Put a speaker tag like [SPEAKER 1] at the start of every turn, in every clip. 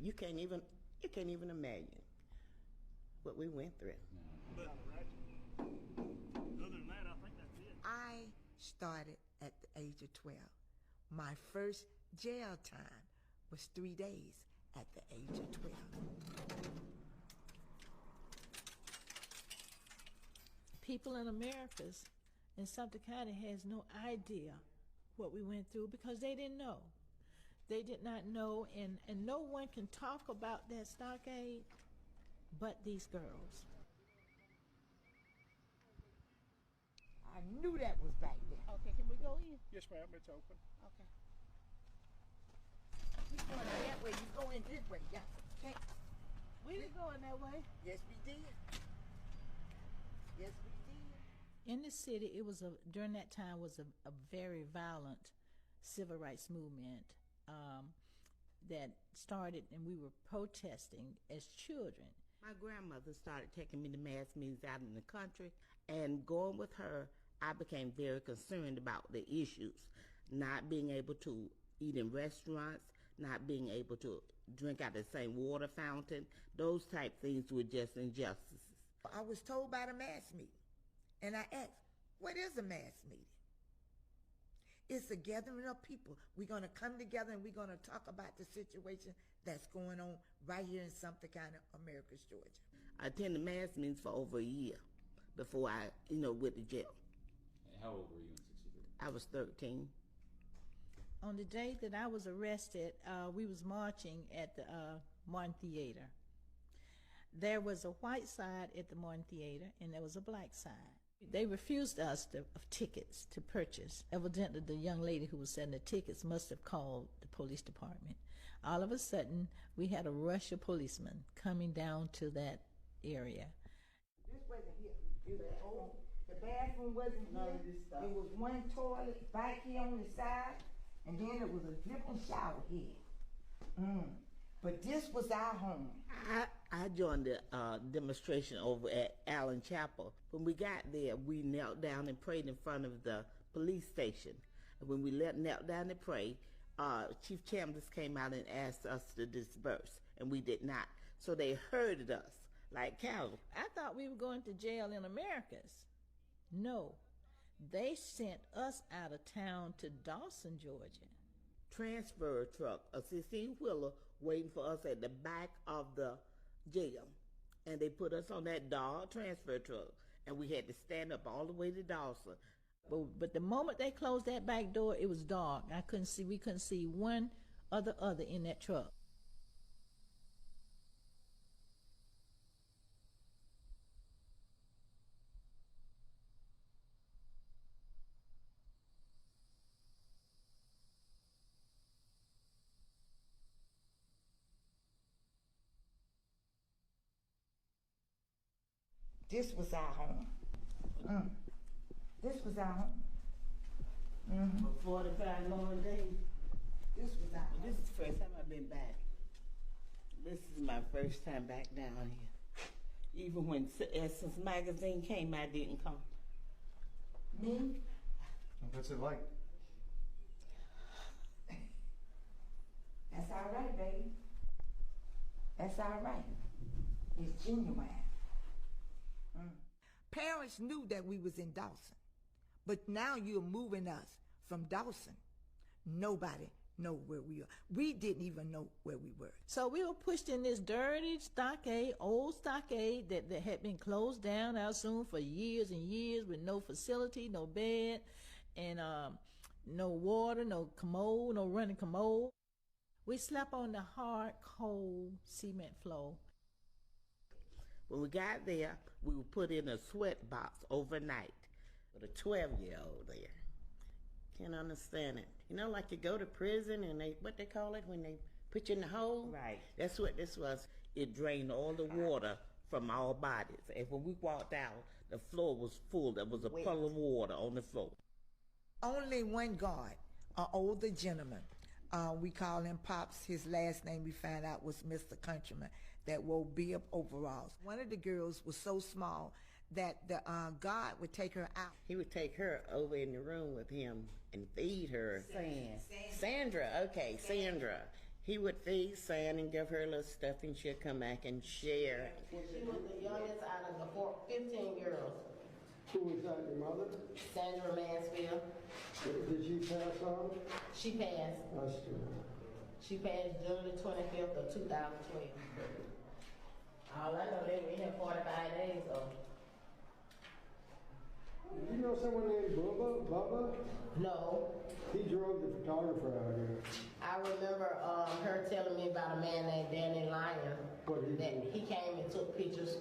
[SPEAKER 1] You can't even imagine what we went through.
[SPEAKER 2] But other than that, I think that's it.
[SPEAKER 3] I started at the age of 12. My first jail time was 3 days at the age of 12.
[SPEAKER 4] People in Americus and Stockade has no idea what we went through because they didn't know. They did not know, and no one can talk about that stockade but these girls.
[SPEAKER 3] I knew that was back there.
[SPEAKER 4] Okay, can we go in?
[SPEAKER 2] Yes, ma'am, it's open.
[SPEAKER 4] Okay.
[SPEAKER 3] You going that way, you go in this way, yeah. Okay.
[SPEAKER 4] We didn't go in that way.
[SPEAKER 3] Yes, we did. Yes, we did.
[SPEAKER 4] In the city, it was during that time was a very violent civil rights movement that started, and we were protesting as children.
[SPEAKER 1] My grandmother started taking me to mass meetings out in the country, and going with her, I became very concerned about the issues, not being able to eat in restaurants, not being able to drink out of the same water fountain. Those type things were just injustices.
[SPEAKER 3] I was told about a mass meeting, and I asked, what is a mass meeting? It's a gathering of people. We're going to come together and we're going to talk about the situation that's going on right here in Sumter County, Americus, Georgia.
[SPEAKER 1] I attended mass meetings for over a year before I, went to jail.
[SPEAKER 5] How old were you in 63?
[SPEAKER 1] I was 13.
[SPEAKER 4] On the day that I was arrested, we was marching at the Martin Theater. There was a white side at the Martin Theater, and there was a black side. They refused us of tickets to purchase. Evidently, the young lady who was selling the tickets must have called the police department. All of a sudden, we had a rush of policemen coming down to that area.
[SPEAKER 3] This wasn't here. The bathroom wasn't here. There was one toilet back here on the side, and then it was a different shower here. But this was our home.
[SPEAKER 1] I joined the demonstration over at Allen Chapel. When we got there, we knelt down and prayed in front of the police station. And when we knelt down to pray, Chief Chambers came out and asked us to disperse, and we did not. So they herded us like cattle.
[SPEAKER 4] I thought we were going to jail in Americus. No, they sent us out of town to Dawson, Georgia.
[SPEAKER 1] Transfer truck, a 16-wheeler, waiting for us at the back of the jail. And they put us on that dog transfer truck, and we had to stand up all the way to Dawson.
[SPEAKER 4] But the moment they closed that back door, it was dark. We couldn't see one other in that truck.
[SPEAKER 3] This was our home. This was our home.
[SPEAKER 1] For 45 long days.
[SPEAKER 3] This was our home.
[SPEAKER 1] This is the first time I've been back. This is my first time back down here. Even when Essence magazine came, I didn't come.
[SPEAKER 3] Me?
[SPEAKER 6] What's it like?
[SPEAKER 3] That's all right, baby. That's all right. It's genuine. Parents knew that we was in Dawson, but now you're moving us from Dawson. Nobody know where we are. We didn't even know where we were.
[SPEAKER 4] So we were pushed in this dirty stockade, old stockade that had been closed down, I assume, for years and years, with no facility, no bed, and no water, no commode, no running commode. We slept on the hard, cold cement floor.
[SPEAKER 1] When we got there, we were put in a sweat box overnight with a 12-year-old there. Can't understand it. Like you go to prison and what they call it when they put you in the hole?
[SPEAKER 3] Right.
[SPEAKER 1] That's what this was. It drained all the water from our bodies. And when we walked out, the floor was full. There was a puddle of water on the floor.
[SPEAKER 3] Only one guard, an older gentleman. We call him Pops. His last name we found out was Mr. Countryman, that wore beer overalls. One of the girls was so small that the guard would take her out.
[SPEAKER 1] He would take her over in the room with him and feed her. Sandra, okay, Sandra.
[SPEAKER 7] He would feed Sand and give her a little stuff, and she'd come back and share.
[SPEAKER 8] She was the youngest out of the 15 girls.
[SPEAKER 9] Who was that, your mother?
[SPEAKER 8] Sandra Mansfield.
[SPEAKER 9] Did she pass on?
[SPEAKER 8] She passed.
[SPEAKER 9] That's true.
[SPEAKER 8] She passed June the 25th of 2012. All I know, they were in here 45 days though.
[SPEAKER 9] You know someone named Bubba?
[SPEAKER 8] No.
[SPEAKER 9] He drove the photographer out here.
[SPEAKER 8] I remember her telling me about a man named Danny Lyon.
[SPEAKER 9] What did he
[SPEAKER 8] that
[SPEAKER 9] do?
[SPEAKER 8] he came and took pictures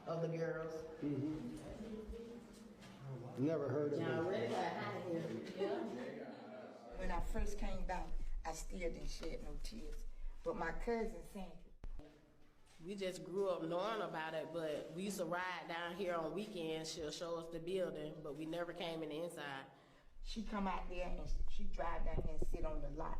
[SPEAKER 8] of the girls.
[SPEAKER 9] Never heard of
[SPEAKER 8] Y'all
[SPEAKER 9] him.
[SPEAKER 8] really got hot in here. Yeah.
[SPEAKER 3] When I first came back, I still didn't shed no tears. But my cousin Sandra,
[SPEAKER 8] We just grew up knowing about it, but we used to ride down here on weekends. She'll show us the building, but we never came in the inside.
[SPEAKER 3] she come out there and she drive down here and sit on the lot.